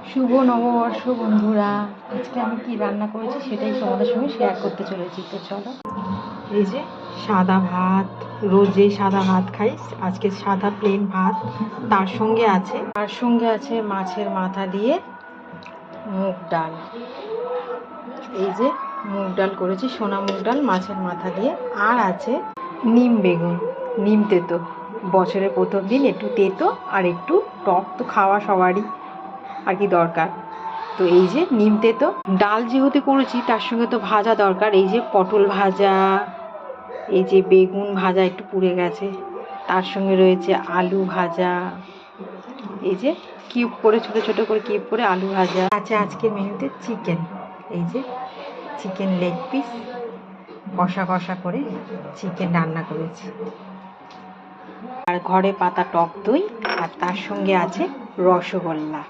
শুভ নববর্ষ বন্ধুরা। আজকে আমি কি রান্না করেছি সেটাই তোমাদের সঙ্গে শেয়ার করতে চলেছি। তো চলো, এই যে সাদা ভাত, রোজ যেই সাদা ভাত খাই, আজকে সাদা প্লেন ভাত। তার সঙ্গে আছে মাছের মাথা দিয়ে মুগ ডাল। এই যে মুগ ডাল করেছি, সোনা মুগ ডাল মাছের মাথা দিয়ে। আর আছে নিম বেগুন, নিম তেতো। বছরের প্রথম দিন একটু তেতো আর একটু টক তো খাওয়া সবারই আর কি দরকার। তো এই যে নিম তেতো ডাল যেহেতু করেছি, তার সঙ্গে তো ভাজা দরকার। এই যে পটল ভাজা, এই যে বেগুন ভাজা একটু পুড়ে গেছে, তার সঙ্গে রয়েছে আলু ভাজা। এই যে কিউব করে, ছোট ছোট করে কিউব করে আলু ভাজা আছে। আজকের মেনুতে চিকেন, এই যে চিকেন লেগ পিস কষা কষা করে চিকেন রান্না করেছি। আর ঘরে পাতা টক দই, আর তার সঙ্গে আছে রসগোল্লা।